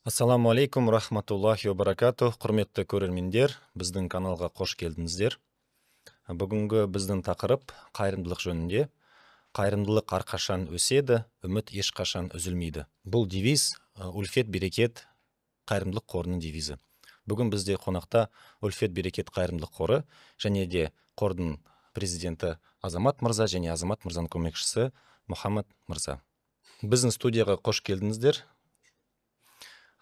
Ассаламу алейкум рахматуллахи ва баракатух. Құрметті көрермендер, біздің каналға қош келдіңіздер. Бүгінгі біздің тақырып қайырымдылық жөнінде. Қайырымдылық әрқашан өседі, үміт ешқашан үзілмейді. Бұл девиз Ульфет Берекет қайырымдылық қорының девизі. Бүгін бізде қонақта Ульфет Берекет қайырымдылық қоры және де қордың президенті Азамат мырза және Азамат мырзаның көмекшісі Мұхаммад мырза. Біздің студияға қош келдіңіздер.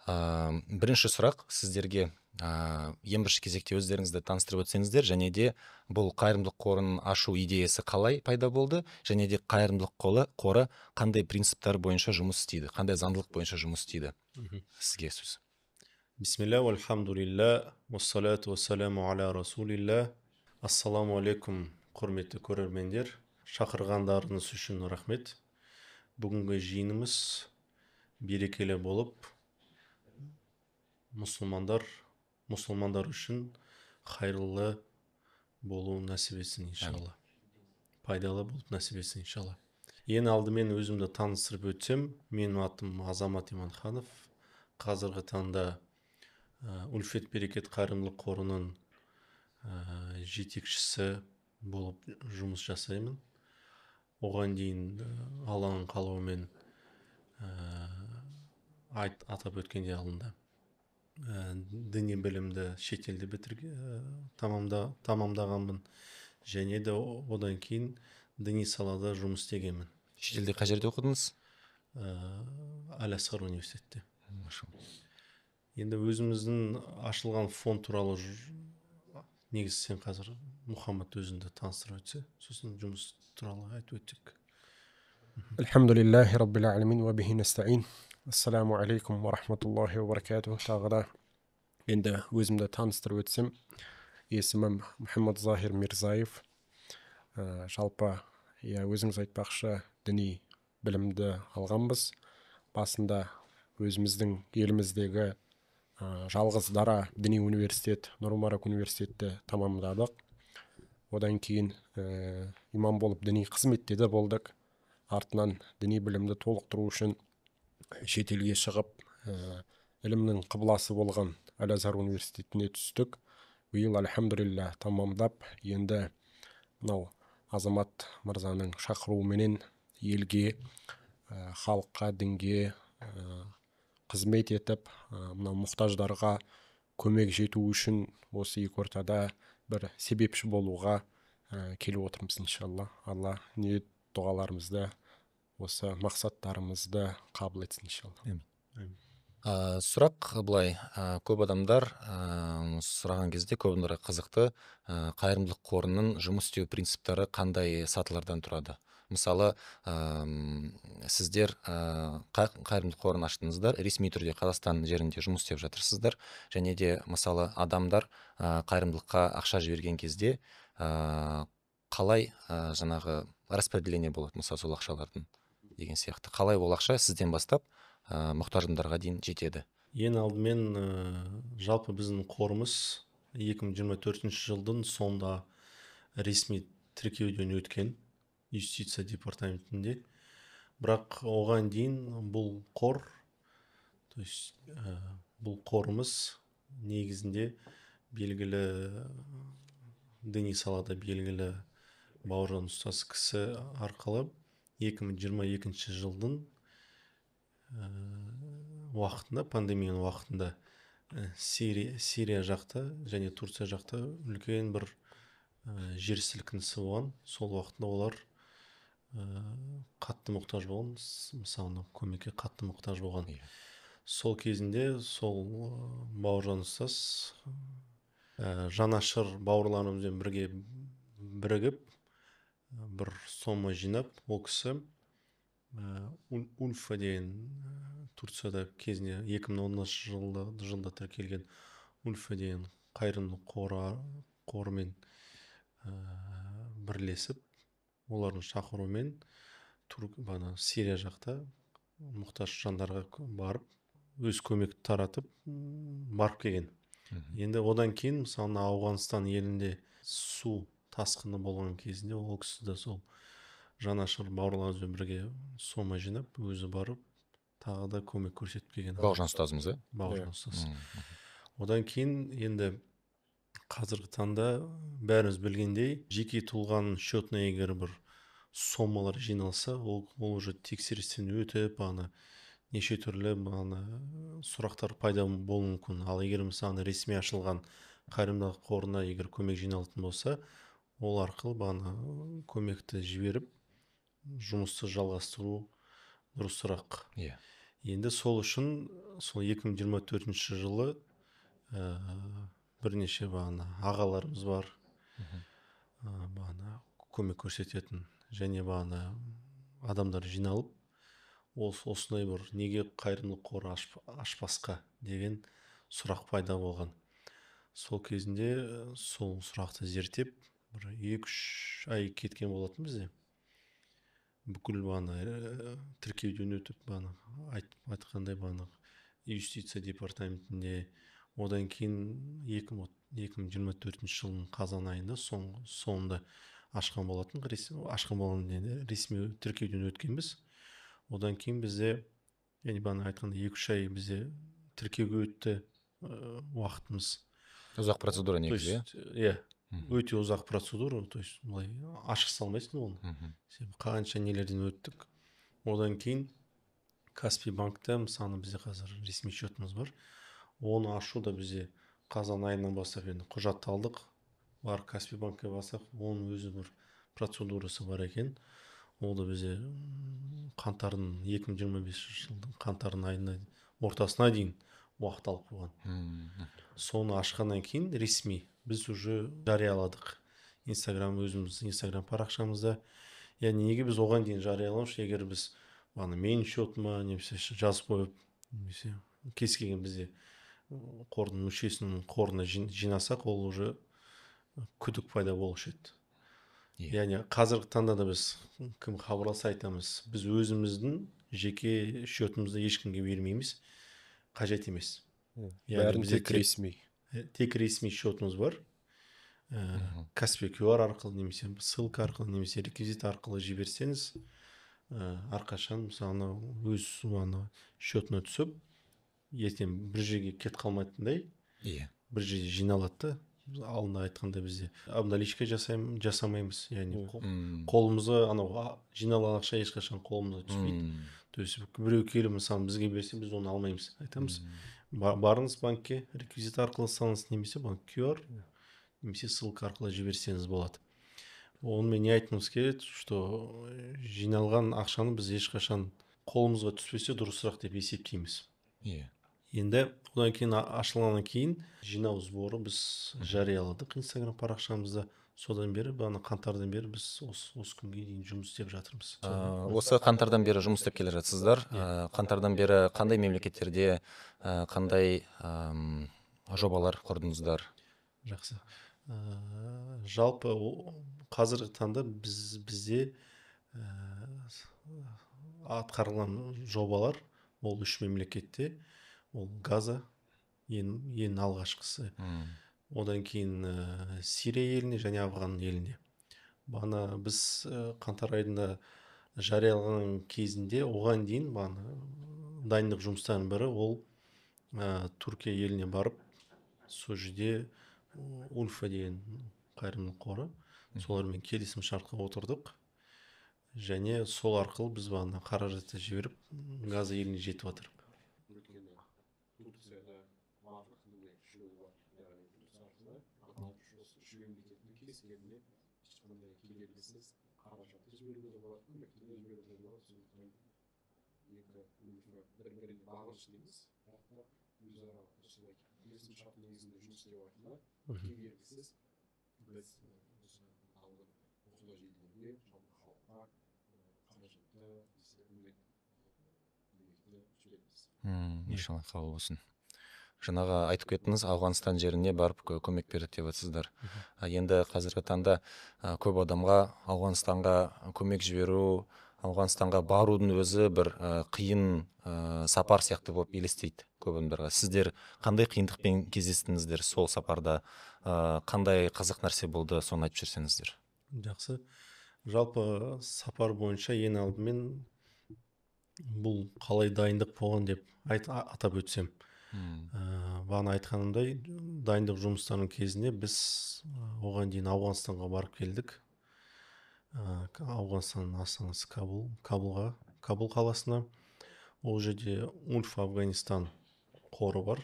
Бірінші сұрақ сіздерге ең бірінші кезекте өздеріңізді таныстырып өтсеңіздер, және де бұл қайырымдылық қорын ашу идеясы қалай пайда болды, және де қайырымдылық қоры қандай принциптер бойынша жұмыс істейді, қандай заңдылық бойынша жұмыс істейді. Сізге сөз. Бисмилля, вальхамдулилля, вассалату вассаламу аля расулилля. Ассаламу алейкум, құрметті көрермендер. Шақырғандарыңыз үшін рахмет. Бүгінгі жиынымыз берекелі болып, мұсылмандар үшін хайырлы болу нәсіп етсін иншалла. Пайдалы болып нәсіп етсін иншалла. Ең алдымен өзімді таныстырып өтсем, менің атым Азамат Иманханов. Қазіргі таңда Ульфет Берекет қайырымдылық қорының жетекшісі болып жұмыс жасаймын. Оған дейін Алланың қалауымен атап өткенде алдында діни білімді шетелде тамамдағанмын, және де одан кейін діни салада жұмыс істегенмін. Шетелде қай жерде оқыдыңыз? Аль-Асқар университетте. Енді өзіміздің ашылған фонд туралы негізі сен қазір Мұхаммад өзіңді таныстырып өтсе, сосын жұмыс туралы айтып өттік. Альхамдулиллахи раббил аламин ва бихи настаин. Ассаламу алейкум ва рахматуллахи ва баракатух. Тағы да енді өзімді таныстырып өтсем, есімім Мұхаммад Захир Мирзаев. Жалпы өзіңіз айтпақшы діни білімді алғанбыз. Басында өзіміздің еліміздегі жалғыз дара діни университет, Нұр-Марак университетті тамамдадық. Одан кейін имам болып діни қызметте де болдық. Артынан діни білімді толықтыру үшін шетелге шығып, ілімнің қыбласы болған Аль-Азхар университетіне түстік. Биыл альхамдулилля тамамдап, енді мынау Азамат мырзаның шақыруыменен елге, халыққа, дінге қызмет етіп, мынау мұқтаждарға көмек жету үшін осы екі ортада бір себепші болуға келіп отырмыз иншалла. Алла ниет дұғаларымызды, осы мақсаттарымызды қабыл етсін иншалла. Сұрақ былай, көп адамдар сұраған кезде көбінара қызықты қайырымдылық қорының жұмыс істеу принциптері қандай сатылардан тұрады. Мысалы, сіздер қайырымдылық қорын аштыңыздар, ресми түрде Қазақстан жерінде жұмыс істеп жатырсыздар, және де мысалы адамдар қайырымдылыққа ақша жіберген кезде қалай жаңағы распределение болады, мысалы сол ақшалардың деген сияқты. Қалай ол ақша сізден бастап мұқтаж адамдарға дейін жетеді? Ең алдымен жалпы біздің қорымыз 2024 жылдың соңында ресми тіркеуден өткен юстиция департаментінде. Бірақ оған дейін бұл қор, бұл қорымыз негізінде белгілі діни салада белгілі бауыржан ұстаз кісі арқылы 2022 жылдың уақытында, пандемияның уақытында Сирия жақта және Турция жақта үлкен бір жер сілкінісі болған. Сол уақытында олар қатты мұқтаж болған, мысалы көмекке қатты мұқтаж болған. Сол кезінде сол бауыржан ұстаз жанашыр бауырларымызбен бірігіп бір сома жинап, ол кісі Ульфа деген Турцияда кезінде 2010 жылда тіркелген Ульфа деген қайырымдылық қорымен бірлесіп, олардың шақыруымен Сирия жақта мұқтаж жандарға барып, өз көмекті таратып барып келген. Енді одан кейін мысалы Ауғанстан елінде су тасқыны болған кезінде ол кісі де сол жанашыр бауырларымызбен бірге сома жинап, өзі барып тағы да көмек көрсетіп келген Бауыржан ұстазымыз, Бауыржан ұстаз. Одан кейін енді қазіргі таңда бәріміз білгендей, жеке тұлғаның счетына егер бір сомалар жиналса, ол уже тексерістен өтіп, неше түрлі сұрақтар пайда болуы мүмкін. Ал егер мысалы ресми ашылған қайырымдылық қорына егер көмек жиналатын болса, ол арқылы көмекті жіберіп, жұмысты жалғастыру дұрысырақ. Енді сол үшін сол 2024 жылы бірнеше ағаларымыз бар, көмек көрсететін және адамдар жиналып, осындай бір неге қайырымдылық қоры ашпасқа деген сұрақ пайда болған. Сол кезінде сол сұрақты зерттеп, бір 2-3 ай кеткен болатын бізде. Бүкіл тіркеуден өтіп, айтқандай юстиция департаментінде, одан кейін 2024 жылдың қазан айында соңында ашқан болатын, ресми тіркеуден өткенбіз. Одан кейін бізде, айтқанда 2-3 ай бізде тіркеуге өтті уақытымыз. Ұзақ процедура негізі, өте ұзақ процедура, то есть былай ашық салмайсың оны. Қанша нелерден өттік. Одан кейін Каспий банкта мысалы бізде қазір ресми счетымыз бар. Оны ашу да бізде қазан айынан бастап құжатты алдық. Бар Каспий банкке басақ, оның өзі бір процедурасы бар екен. Ол да бізде 2025 жылдың қаңтардың айына ортасына дейін уақыт алып қойған. Соны ашқаннан кейін ресми біз уже жарияладық. Өзіміз Инстаграм парақшамызда. Неге біз оған дейін жарияламыз? Егер біз менің счетыма немесе жазып қойып, немесе кез келген бізде қордың мүшесінің қорына жинасақ, ол уже күдік пайда болушы еді. Қазіргі таңда да біз кім хабарласа айтамыз, біз өзіміздің жеке счетымызды ешкімге бермейміз, қажет емес. Бәрін тек ресми счетымыз бар. Каспий QR арқылы, немесе ссылка арқылы, немесе реквизит арқылы жіберсеңіз, әрқашан мысалы өз счетына түсіп, ертең бір жерге кет қалмайтындай, бір жерге жиналады. Алдында айтқанда бізде обналичка жасамаймыз, қолымызға жиналған ақша ешқашан қолымызға түспейді. То есть біреу келіп мысалы бізге берсе, біз оны алмаймыз. Айтамыз, барыңыз банкке, реквизит арқылы салыңыз, немесе QR, немесе ссылка арқылы жіберсеңіз болады. Онымен не айтқымыз келеді, что жиналған ақшаны біз ешқашан қолымызға түспесе дұрысырақ деп есептейміз. Енді одан кейін ашылғаннан кейін жинау сборы біз жарияладық Инстаграм парақшамызда. Содан бері, қаңтардан бері біз осы күнге дейін жұмыс істеп жатырмыз. Осы қаңтардан бері жұмыс істеп келе жатсыздар. Қаңтардан бері қандай мемлекеттерде, қандай жобалар құрдыңыздар? Жақсы. Жалпы қазіргі таңда бізде атқарылған жобалар ол 3 мемлекетте. Ол Газа, ең алғашқысы. Одан кейін Сирия еліне және Афған еліне. Біз қаңтар айында жариялаған кезінде, оған дейін дайындық жұмыстарының бірі ол Түркия еліне барып, сол жерде Ульфа деген қайырымдылық қоры, солармен келісім шартқа отырдық. Және сол арқылы біз қаражатты жіберіп, Газа еліне жетіп жатыр. Иншалла, қабыл болсын. Жаңағы айтып кеттіңіз, Ауғанстан жеріне барып көмек берді деп жатсыздар. Енді қазіргі таңда көп адамға Ауғанстанға көмек жіберу, Ауғанстанға барудың өзі бір қиын сапар сияқты болып елестейді көп адамдарға. Сіздер қандай қиындықпен кездестіңіздер сол сапарда? Қандай қызық нәрсе болды, соны айтып жүрсеңіздер? Жақсы. Жалпы сапар бойынша ең алдымен бұл қалай дайындық болған деп атап өтсем. Бағана айтқанымдай, дайындық жұмыстарының кезінде біз оған дейін Ауғанстанға барып келдік. Ауғанстанның астанасы Кабул қаласына. Ол жерде Ульф Афганистан қоры бар.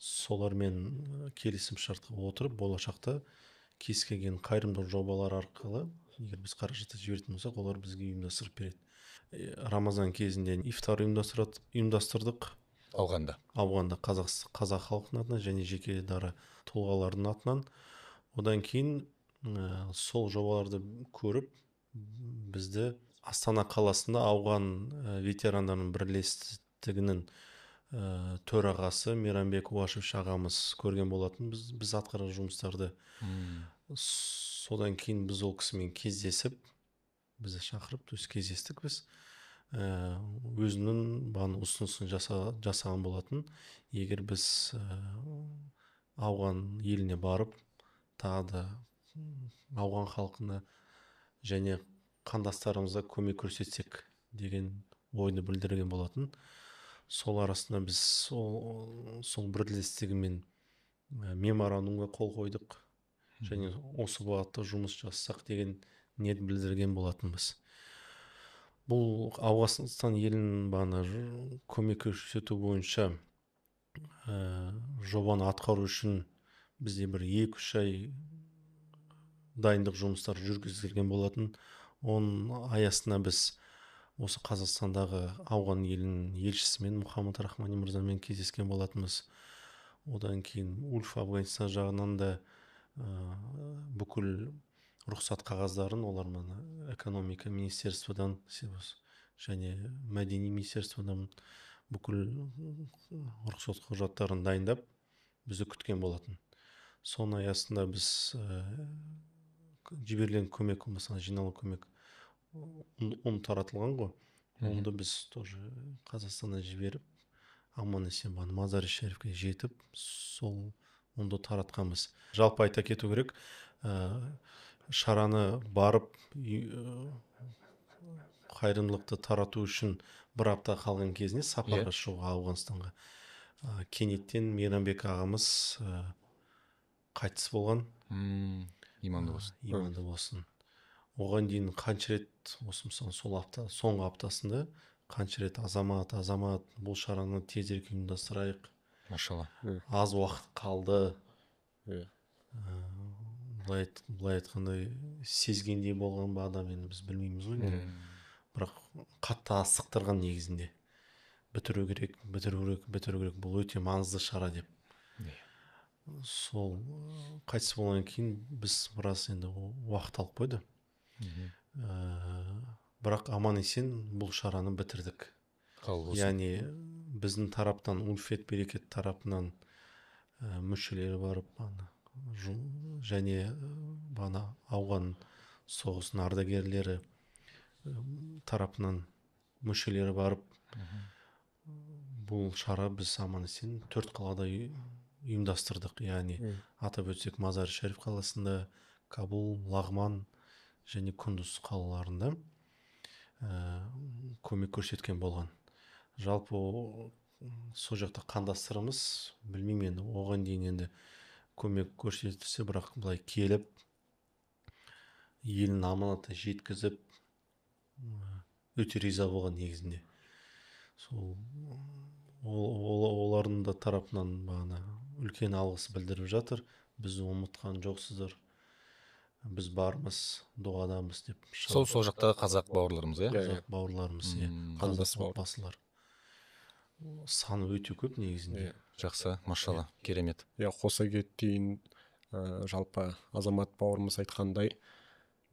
Солармен келісім шартқа отырып, болашақта кез келген қайырымдылық жобалар арқылы, егер біз қаражатты жіберетін болсақ, олар бізге ұйымдастырып береді. Рамазан кезінде ифтар ұйымдастырдық. Ауғанда қазақ халқының атынан және жеке дара тұлғалардың атынан. Одан кейін сол жобаларды көріп, бізді Астана қаласында ауған ветерандарының бірлестігінің төрағасы Мейрамбек Уашев ағамыз көрген болатын біз атқарған жұмыстарды. Содан кейін біз ол кісімен кездесіп, бізді шақырып, кездестік біз. Өзінің ұсынысын жасаған болатын. Егер біз ауған еліне барып, тағы да ауған халқына және қандастарымызға көмек көрсетсек деген ойды білдірген болатын. Сол арасында біз сол бірлестігімен меморандумға қол қойдық және осы бағытта жұмыс жасасақ деген ниет білдірген болатынбыз. Бұл Ауғанстан елінің көмек көрсету бойынша жобаны атқару үшін бізде бір 2-3 ай дайындық жұмыстары жүргізілген болатын. Оның аясында біз осы Қазақстандағы ауған елінің елшісімен Мұхаммад Рахмани мырзамен кездескен болатынбыз. Одан кейін Ульф Афганистан жағынан да бүкіл рұқсат қағаздарын олар экономика министерстводан және мәдени министерстводан бүкіл рұқсат құжаттарын дайындап бізді күткен болатын. Соның аясында біз жіберілген көмек, мысалы жиналған көмек таратылған ғой. Онда біз тоже Қазақстаннан жіберіп, аман-есен Мазар-и Шарифке жетіп, сол онда таратқанбыз. Жалпы айта кету керек, шараны барып қайырымдылықты тарату үшін бір апта қалған кезінде сапарға шығуға Ауғанстанға кенеттен Мейрамбек ағамыз қайтыс болған. Иманды болсын. Оған дейін қанша рет, сол соңғы аптасында қанша рет азамат бұл шараны тезірек ұйымдастырайық. Машалла. Аз уақыт қалды. Былай айтқандай сезгендей болған ба адам, енді біз білмейміз ғой. Бірақ қатты асықтырған негізінде. Бітіру керек. Бұл өте маңызды шара деп. Сол қайтыс болған кейін біз біраз енді уақыт алып қойды. Бірақ аман-есен бұл шараны бітірдік. Яғни біздің тараптан, Ульфет Берекет тарапынан мүшелері барып, және ауған соғысының ардагерлері тарапынан мүшелері барып, бұл шара біз аман-есен 4 қалада ұйымдастырдық. Яғни атап өтсек, Мазар-и Шариф қаласында, Кабул, Лағман және Күндіз қалаларында көмек көрсеткен болған. Жалпы сол жақта қандастарымыз, білмеймін енді, оған дейін енді көмек көрсетілсе, бірақ былай келіп, елін аманатты жеткізіп, өте риза болған негізінде. Олардың да тарапынан үлкен алғыс білдіріп жатыр. Біз ұмытқан жоқсыздар. Біз бармыз, дұғадамыз деп. Сол жақтағы қазақ бауырларымыз, Қазақ бауырларымыз, қандас отбасылар. Саны өте көп негізінде. Жақсы, машалла, керемет. Қоса кетейін, жалпы азамат бауырымыз айтқандай,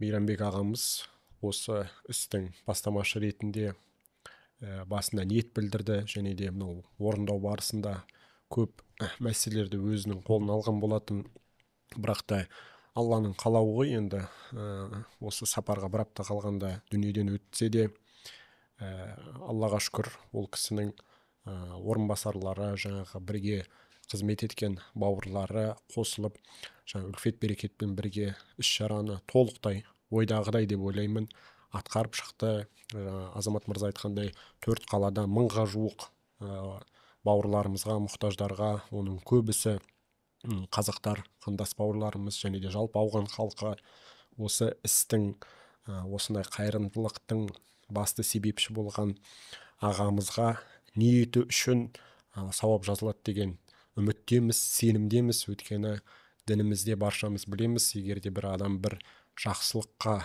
Мейрамбек ағамыз осы істің бастамашы ретінде басында ниет білдірді, және де орындау барысында көп мәселелерді өзінің қолына алған болатын. Бірақ та Алланың қалауы енді осы сапарға бір апта қалғанда дүниеден өтсе де, Аллаға шүкір, ол кісінің орынбасарлары, жаңағы бірге қызмет еткен бауырлары қосылып, Ульфет Берекетпен бірге іс-шараны толықтай ойдағыдай деп ойлаймын атқарып шықты. Азамат мырза айтқандай 4 қалада 1000-ға жуық бауырларымызға, мұқтаждарға, оның көбісі қазақтар, қандас бауырларымыз және де жалпы ауған халқы осы істің, осындай қайырымдылықтың басты себепші болған ағамызға ниеті үшін сауап жазылады деген үміттеміз, сенімдеміз. Өйткені дінімізде баршамыз білеміз, егер де бір адам бір жақсылыққа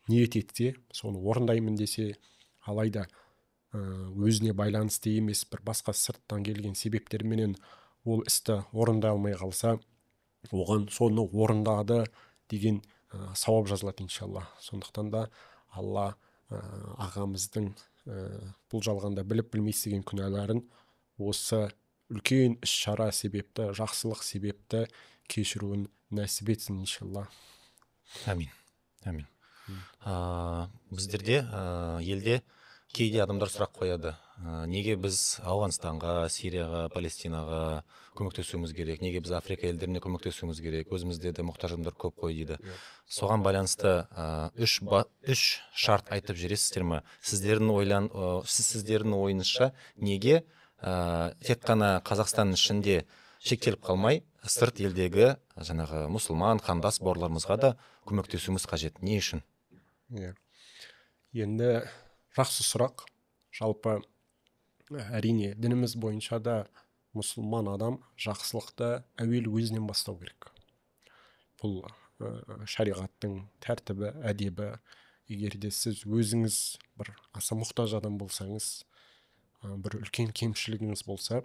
ниет етсе, соны орындаймын десе, алайда өзіне байланысты емес бір басқа сырттан келген себептерменен ол істі орындай алмай қалса, оған соны орындады деген сауап жазылады иншалла. Сондықтан да алла ағамыздың бұл жалғанда біліп білместеген күнәларын осы үлкен іс-шара себепті, жақсылық себепті кешіруін нәсіп етсін иншалла. Амин. Амин. Біздерде елде кейде адамдар сұрақ қояды. Неге біз Ауғанстанға, Сирияға, Палестинаға көмектесуіміз керек? Неге біз Африка елдеріне көмектесуіміз керек? Өзімізде де мұқтаж адамдар көп қой дейді. Соған байланысты үш шарт айтып жібересіздер ме? Сіздердің ойыңызша неге тек қана Қазақстан ішінде шектеліп қалмай, сырт елдегі жаңағы мұсылман, қандас бауырларымызға да көмектесуіміз қажет? Не үшін? Енді жақсы сұрақ. Жалпы әрине дініміз бойынша да мұсылман адам жақсылықты әуелі өзінен бастау керек. Бұл шариғаттың тәртібі, әдебі. Егер де сіз өзіңіз бір аса мұқтаж адам болсаңыз, бір үлкен кемшілігіңіз болса,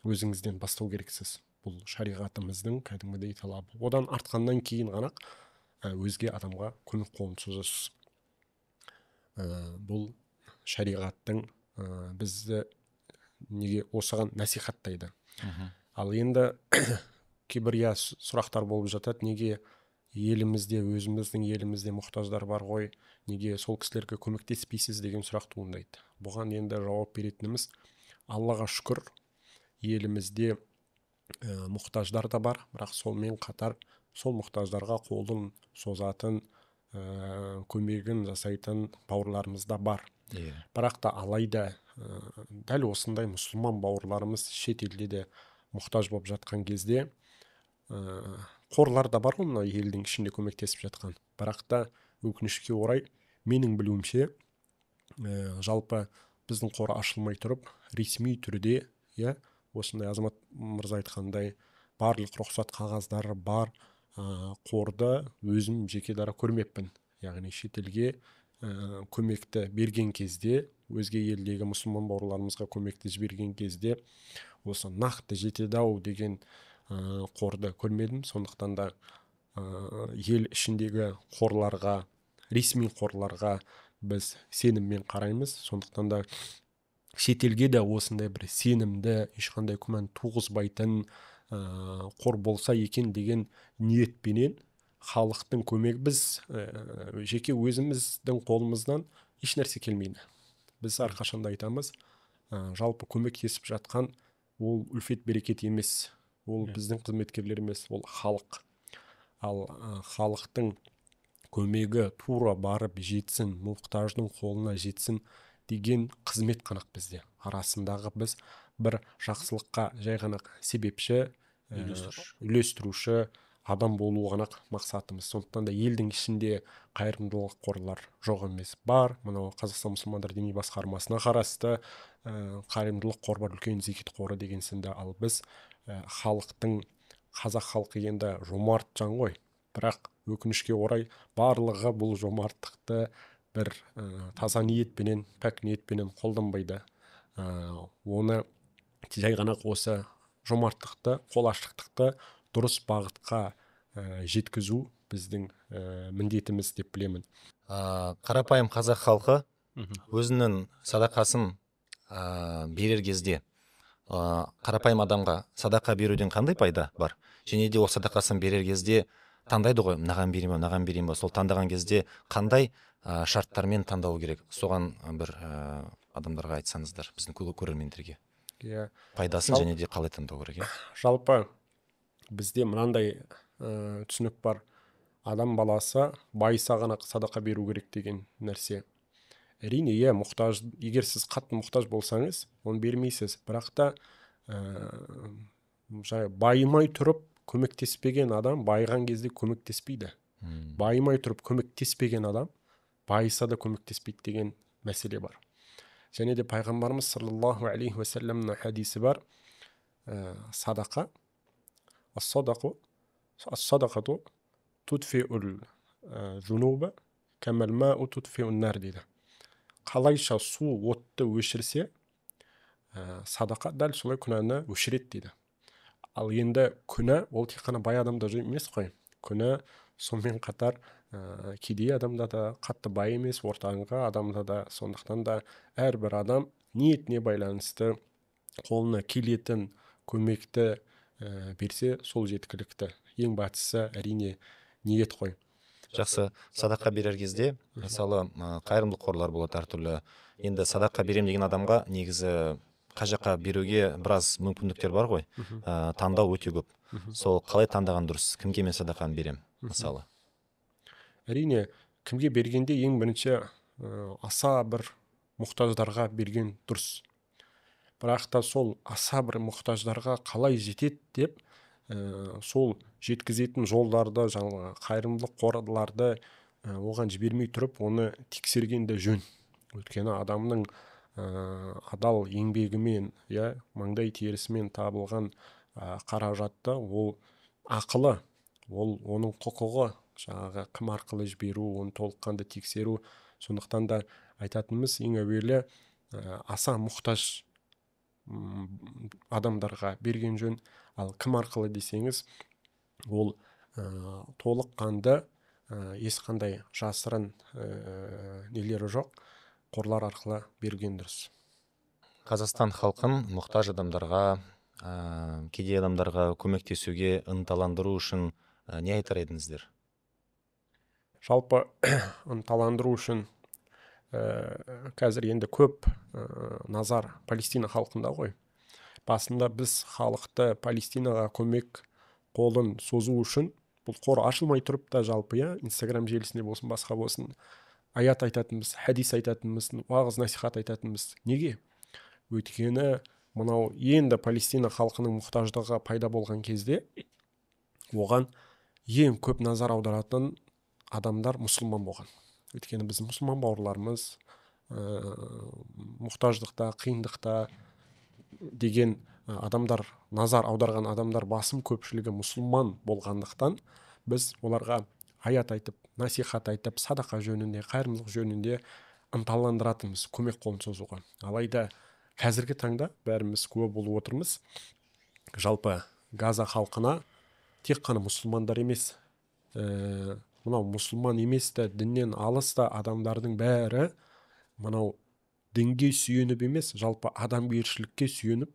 өзіңізден бастау керексіз. Бұл шариғатымыздың кәдімгідей талабы. Одан артқаннан кейін ғана өзге адамға көмек қолын созасыз. Бұл шариғаттың бізді неге осыған насихаттайды. Ал енді кейбір сұрақтар болып жатады, неге елімізде, өзіміздің елімізде мұқтаждар бар ғой, неге сол кісілерге көмектеспейсіз деген сұрақ туындайды. Бұған енді жауап беретініміз, Аллаға шүкір, елімізде мұқтаждар да бар, бірақ сонымен қатар сол мұқтаждарға қолын созатын, көмегін жасайтын бауырларымыз да бар. Бірақ та алайда дәл осындай мұсылман бауырларымыз шетелде де мұқтаж болып жатқан кезде қорлар да бар ғой, мына елдің ішінде көмектесіп жатқан. Бірақ та өкінішке орай, менің білуімше, жалпы біздің қор ашылмай тұрып, ресми түрде, осындай Азамат мырза айтқандай барлық рұқсат қағаздары бар қорды өзім жеке дара көрмеппін. Яғни шетелге көмекті берген кезде, өзге елдегі мұсылман бауырларымызға көмекті жіберген кезде, осы нақты жетеді-ау деген қорды көрмедім. Сондықтан да ел ішіндегі қорларға, ресми қорларға біз сеніммен қараймыз. Сондықтан да шетелге де осындай бір сенімді, ешқандай күмән туғызбайтын қор болса екен деген ниетпенен халықтың көмегі, біз жеке өзіміздің қолымыздан еш нәрсе келмейді. Біз әрқашанда айтамыз, жалпы көмектесіп жатқан ол үлфет берекет емес, ол біздің қызметкерлер емес, ол халық. Ал халықтың көмегі тура барып жетсін, мұқтаждың қолына жетсін деген қызмет қанақ бізде. Арасындағы біз бір жақсылыққа жай ғана себепші, үйлестіруші адам болу ғана мақсатымыз. Сондықтан да елдің ішінде қайырымдылық қорлар жоқ емес, бар. Мынау Қазақстан мұсылмандар діни басқармасына қарасты қайырымдылық қор бар, үлкен зекет қоры деген сынды. Ал біз халықтың, қазақ халқы енді жомарт жан ғой, бірақ өкінішке орай барлығы бұл жомарттықты бір таза ниетпенен, пәк ниетпенен қолданбайды. Оны жай ғана осы жомарттықты, қолаштықты дұрыс бағытқа жеткізу біздің міндетіміз деп білемін. Қарапайым қазақ халқы өзінің садақасын берер кезде қарапайым адамға садақа беруден қандай пайда бар? Және де ол садақасын берер кезде таңдайды ғой, мынаған берейін ба, сол таңдаған кезде қандай шарттармен таңдау керек? Соған бір адамдарға айтсаңыздар, біздің көрермендерге. Пайдасын және де қалай таңдау керек? Жалпы бізде мынандай түсінік бар. адам баласы байыса ғана садақа беру керек деген нәрсе. Әрине, иә, мұқтаж, егер сіз қатты мұқтаж болсаңыз, оны бермейсіз. Бірақ та байымай тұрып көмектеспеген адам байыған кезде көмектеспейді. Байымай тұрып көмектеспеген адам байыса да көмектеспейді деген мәселе бар. Және де пайғамбарымыз саллаллаху алейхи уассаламның хадисі бар. Садақа, ас-садақату tudfi'ul зунуба камал мау tudfi'un нар дейді. Қалайша су отты өшірсе, садақа дәл солай күнәні өшіреді дейді. Ал енді күнә ол тек қана бай адамда емес қой. Күнә сонымен қатар кедей адамда да, қатты бай емес ортаңғы адамда да. Сондықтан да әрбір адам ниетіне байланысты қолына келетін көмекті берсе, сол жеткілікті. Ең бастысы әрине ниет қой. Жақсы, садақа берер кезде, мысалы, қайырымдылық қорлар болады әртүрлі. Енді садақа берем деген адамға негізі қай жаққа беруге біраз мүмкіндіктер бар ғой. Таңдау өте көп. Сол қалай таңдаған дұрыс? Кімге мен садақаны берем, мысалы? Әрине, кімге бергенде ең бірінші аса бір мұқтаждарға берген дұрыс. Бірақ та сол аса бір мұқтаждарға қалай жетеді деп, сол жеткізетін жолдарды, жаңағы қайырымдылық қорларды оған жібермей тұрып, оны тексергенде жөн. Өйткені адамның адал еңбегімен, маңдай терісімен табылған қаражатты, ол ақылы, ол оның құқығы, жаңағы кім арқылы жіберу, оны толыққанды тексеру. Сондықтан да айтатынымыз ең әуелі аса мұқтаж адамдарға берген жөн. Ал кім арқылы десеңіз, ол толыққанды ешқандай жасырын нелері жоқ, қорлар арқылы берген дұрыс. Қазақстан халқын мұқтаж адамдарға, кедей адамдарға көмектесуге ынталандыру үшін не айтар едіңіздер? Жалпы ынталандыру үшін қазір енді көп назар Палестина халқында ғой. Басында біз халықты Палестинаға көмек қолын созу үшін, бұл қор ашылмай тұрып та жалпы, Инстаграм желісінде болсын, басқа болсын, аят айтатынбыз, хадис айтатынбыз, уағыз насихат айтатынбыз. Неге? Өйткені мынау енді Палестина халқының мұқтаждығы пайда болған кезде, оған ең көп назар аударатын адамдар мұсылман болған. Өйткені біз мұсылман бауырларымыз мұқтаждықта, қиындықта деген адамдар, назар аударған адамдар басым көпшілігі мұсылман болғандықтан, біз оларға аят айтып, насихат айтып, садақа жөнінде, қайырымдылық жөнінде ынталандыратынбыз, көмек қолын созуға. Алайда қазіргі таңда бәріміз куә болып отырмыз, жалпы Газа халқына тек қана мұсылмандар емес, мынау мұсылман емес та, діннен алыс та адамдардың бәрі мынау дінге сүйеніп емес, жалпы адамгершілікке сүйеніп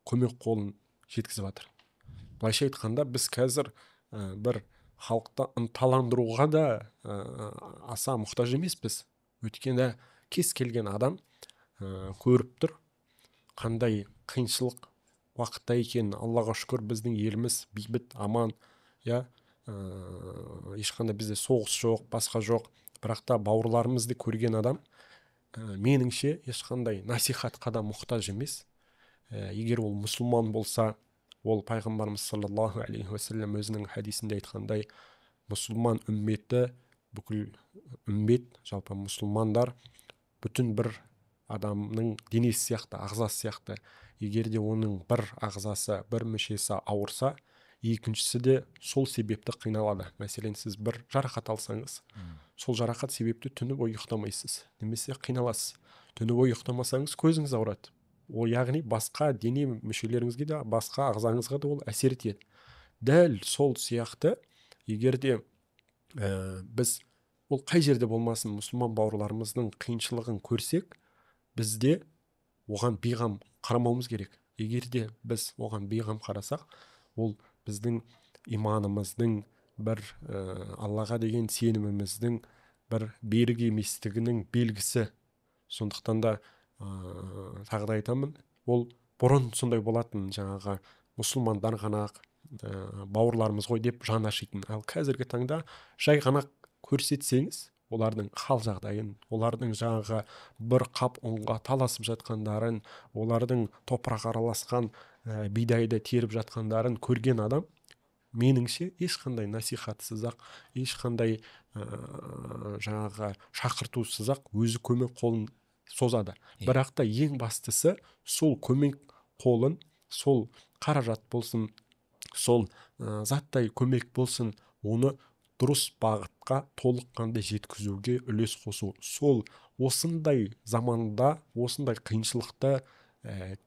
көмек қолын жеткізіп жатыр. Былайша айтқанда, біз қазір бір халықты ынталандыруға да аса мұқтаж емеспіз. Өйткені кез келген адам көріп тұр, қандай қиыншылық уақытта екен. Аллаға шүкір, біздің еліміз бейбіт, аман, ешқандай бізде соғыс жоқ, басқа жоқ. Бірақ та бауырларымызды көрген адам меніңше ешқандай насихатқа да мұқтаж емес. Егер ол мұсылман болса, ол пайғамбарымыз саллаллаху алейхи уассалам өзінің хадисінде айтқандай, мұсылман үмметі, бүкіл үммет, жалпы мұсылмандар бүтін бір адамның денесі сияқты, ағзасы сияқты. Егер де оның бір ағзасы, бір мүшесі ауырса, екіншісі де сол себепті қиналады. Мәселен, сіз бір жарақат алсаңыз, сол жарақат себепті түні бойы ұйықтамайсыз, немесе қиналасыз. Түні бойы ұйықтамасаңыз көзіңіз ауырады. Ол яғни басқа дене мүшелеріңізге де, басқа ағзаңызға да ол әсер етеді. Дәл сол сияқты, егер де біз ол қай жерде болмасын мұсылман бауырларымыздың қиыншылығын көрсек, бізде оған бейғам қарамауымыз керек. Егер де біз оған бейғам қарасақ, ол біздің иманымыздың, бір Аллаға деген сеніміміздің бір берік еместігінің белгісі. Сондықтан да тағы да айтамын, ол бұрын сондай болатын, жаңағы мұсылмандар ғана бауырларымыз ғой деп жаны ашитын. Ал қазіргі таңда жай ғана көрсетсеңіз олардың хал жағдайын, олардың жаңағы бір қап ұнға таласып жатқандарын, олардың топырақ араласқан бидайды теріп жатқандарын көрген адам, меніңше ешқандай насихатсыз ақ, ешқандай жаңағы шақыртусыз ақ өзі көмек қолын созады. Бірақ та ең бастысы сол көмек қолын, сол қаражат болсын, сол заттай көмек болсын, оны дұрыс бағытқа толыққанды жеткізуге үлес қосу. Сол осындай заманда, осындай қиыншылықта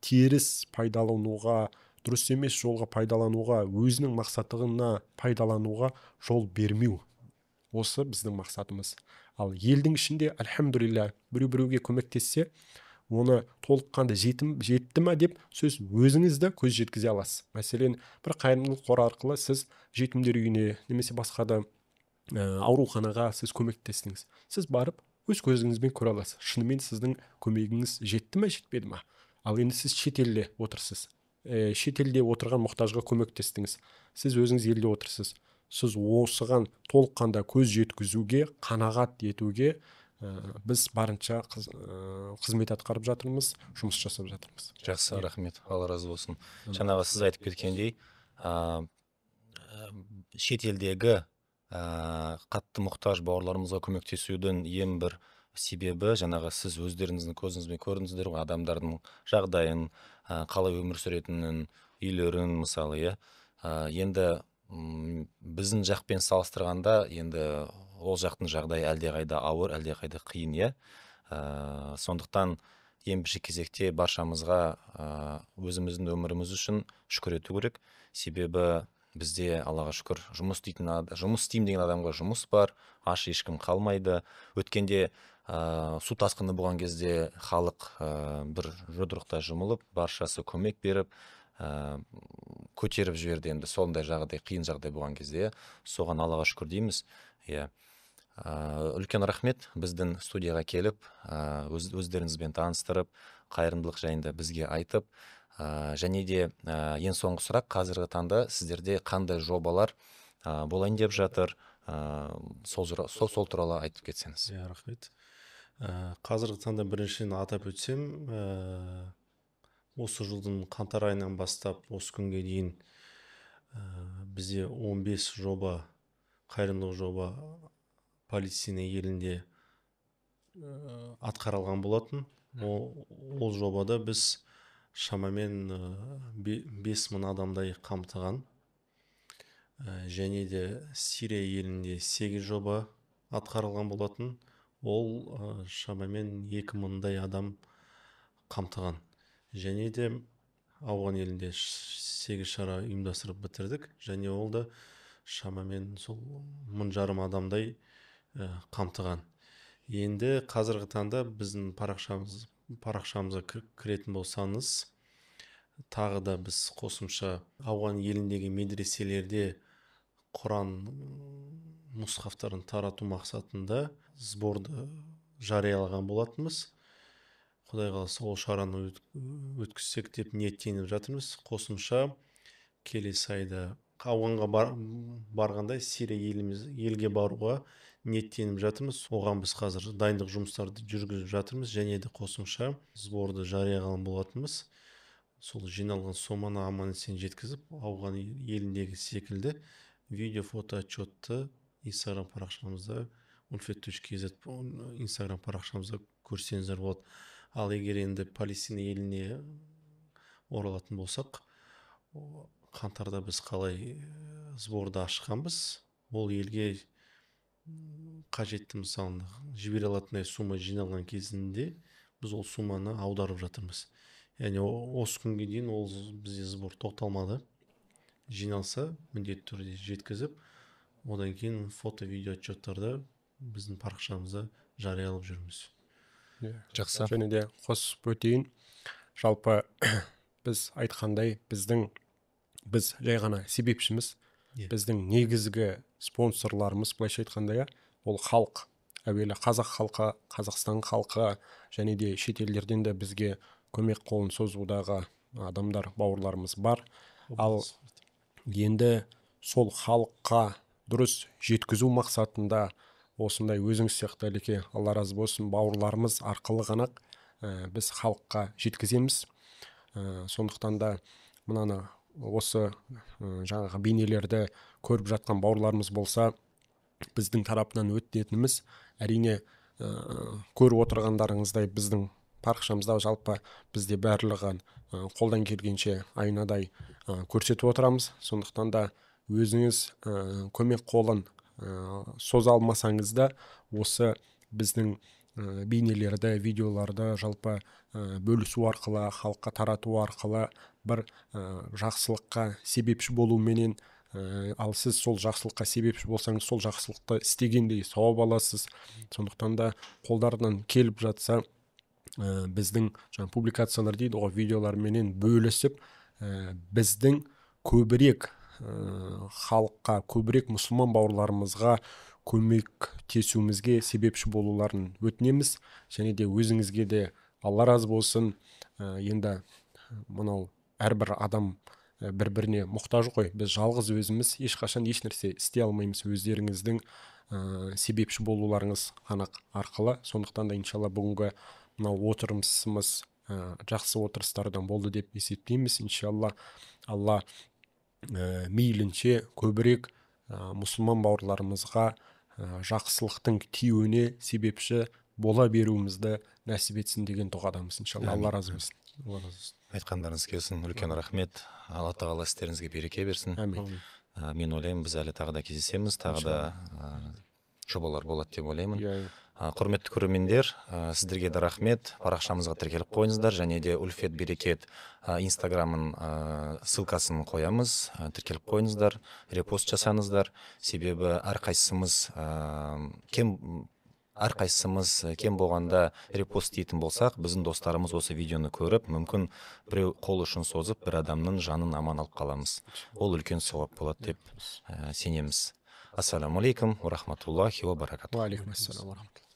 теріс пайдалануға, дұрыс емес жолға пайдалануға, өзінің мақсатына пайдалануға жол бермеу. Осы біздің мақсатымыз. Ал елдің ішінде, альхамдулилля, біреуге көмектессе, оны толыққанды жетті ма деп сөз өзіңізді көз жеткізе аласыз. Мәселен, бір қайырымдылық қоры арқылы сіз жетімдер үйіне немесе басқа да ауруханаға сіз көмектестіңіз. Сіз барып өз көзіңізбен көре аласыз. Шынымен сіздің көмегіңіз жетті ме, жетпеді ме? Ал енді сіз шетелде отырсыз. Шетелде отырған мұқтажға көмектестіңіз. Сіз өзіңіз елде отырсыз. Сіз осыған толыққанда көз жеткізуге, қанағат етуге біз барынша қызмет атқарып жатырмыз, жұмыс жасап жатырмыз. Жақсы, рахмет, Алла разы болсын. Жаңағы сіз айтып кеткендей, шетелдегі қатты мұқтаж бауырларымызға көмектесудің ең бір себебі, жаңағы сіз өздеріңіздің көзіңізбен көрдіңіздер ғой, адамдардың жағдайын, қалай өмір сүретінін, үйлерін мысалы, енді біздің жақпен салыстырғанда, енді ол жақтың жағдайы әлдеқайда ауыр, әлдеқайда қиын, сондықтан ең бірінші кезекте баршамызға өзіміздің өміріміз үшін шүкір ету керек. Себебі бізде, Аллаға шүкір, жұмыс істеймін деген адамға жұмыс бар, аш ешкім қалмайды. Өткенде су тасқыны болған кезде халық бір жұдырықта жұмылып, баршасы көмек беріп, көтеріп жіберді. Енді сондай жағдай, қиын жағдай болған кезде, соған Аллаға шүкір дейміз. Үлкен рахмет біздің студияға келіп, өздеріңізбен таныстырып, қайырымдылық жайында бізге айтып, және де ең соңғы сұрақ, қазіргі таңда сіздерде қандай жобалар болайын деп жатыр, сол туралы айтып кетсеңіз. Рахмет. Қазіргі таңда біріншіден атап өтсем, осы жылдың қаңтар айынан бастап осы күнге дейін бізде 15 жоба, қайырымдылық жоба Палестина елінде атқарылған болатын. Ол жобада біз шамамен 5000 адамдай қамтыған. Және де Сирия елінде 8 жоба атқарылған болатын. Ол шамамен 2000-дай адам қамтыған. Және де Ауған елінде 8 шара ұйымдастырып бітірдік. Және ол да шамамен сол 1500 адамдай қамтыған. Енді қазіргі таңда біздің парақшамызға кіретін болсаңыз, тағы да біз қосымша Ауған еліндегі медреселерде Құран мұсхафтарын тарату мақсатында сборды жариялаған болатынбыз. Құдай қаласа ол шараны өткізсек деп ниеттеніп жатырмыз. Қосымша келесі айда Ауғанға барғанда Сирия елге баруға ниеттеніп жатырмыз. Оған біз қазір дайындық жұмыстарды жүргізіп жатырмыз. Және де қосымша сборды жариялаған болатынбыз. Сол жиналған соманы аман-есен жеткізіп, Ауған еліндегі секілді видео, фото отчетты Instagram парақшамызда, unfet.kz Instagram парақшамызда көрсеңіздер болады. Ал егер енді Палестина еліне оралатын болсақ, қаңтарда біз қалай сборды ашқанбыз, ол елге қажетті мысалы жібере алатындай сума жиналған кезінде біз ол суманы аударып жатырмыз. Яғни осы күнге дейін ол бізде сбор тоқталмады. Жиналса міндетті түрде жеткізіп, одан кейін фото, видео отчеттарды біздің парақшамызда жариялап жүрміз. Жақсы. Және де қосып өтейін, жалпы біз айтқандай, біз жай ғана себепшіміз, біздің негізгі спонсорларымыз, былайша айтқанда, ол халық. Әуелі қазақ халқы, Қазақстан халқы, және де шетелдерден де бізге көмек қолын созудағы адамдар, бауырларымыз бар. Ал енді сол халыққа дұрыс жеткізу мақсатында осындай өзіңіз сияқты Әлеке, алла разы болсын, бауырларымыз арқылы ғана біз халыққа жеткіземіз. Сондықтан да мынаны осы жаңағы бейнелерді көріп жатқан бауырларымыз болса, біздің тарапынан өтінетініміз әрине көріп отырғандарыңыздай біздің парақшамызда жалпы бізде барлығын қолдан келгенше айнадай көрсетіп отырамыз. Сондықтан да өзіңіз көмек қолын соза алмасаңыз да осы біздің бейнелерді, видеоларды жалпы бөлісу арқылы, халыққа тарату арқылы бір жақсылыққа себепші болуменен, ал сіз сол жақсылыққа себепші болсаңыз, сол жақсылықты істегендей сауап аласыз. Сондықтан да қолдарынан келіп жатса, біздің жаңа публикациялар дейді ғой, видеоларменен бөлісіп, біздің көбірек халыққа, көбірек мұсылман бауырларымызға көмектесуімізге себепші болуларын өтінеміз. Және де өзіңізге де алла разы болсын. Енді мынау әрбір адам бір-біріне мұқтаж ғой. Біз жалғыз өзіміз ешқашан еш нәрсе істей алмаймыз, өздеріңіздің себепші болуларыңыз ғана арқылы. Сондықтан да иншалла бүгінгі мынау отырысымыз жақсы отырыстардан болды деп есептейміз. Иншалла алла мейлінше көбірек мұсылман бауырларымызға жақсылықтың тиюіне себепші бола беруімізді нәсіп етсін деген дұғадамыз. Иншалла алла разы болсын. Айтқандарыңыз келсін, үлкен рахмет. Алла тағала істеріңізге береке берсін. Әмин. Мен ойлаймын, біз әлі тағы да кездесеміз, тағы да жобалар болады деп ойлаймын. Құрметті көрермендер, сіздерге де рахмет. Парақшамызға тіркеліп қойыңыздар, және де Ульфет Берекет инстаграмын ссылкасын қоямыз, тіркеліп қойыңыздар, репост жасаңыздар. Себебі әрқайсымыз кем болғанда репост дейтін болсақ, біздің достарымыз осы видеоны көріп, мүмкін біреу қол ұшын созып, бір адамның жанын аман алып қаламыз. Ол үлкен сауап болады деп сенеміз. Ассаламу алейкум ва рахматуллахи ва баракатуху. Ва алейкум ассалам ва рахматуллах.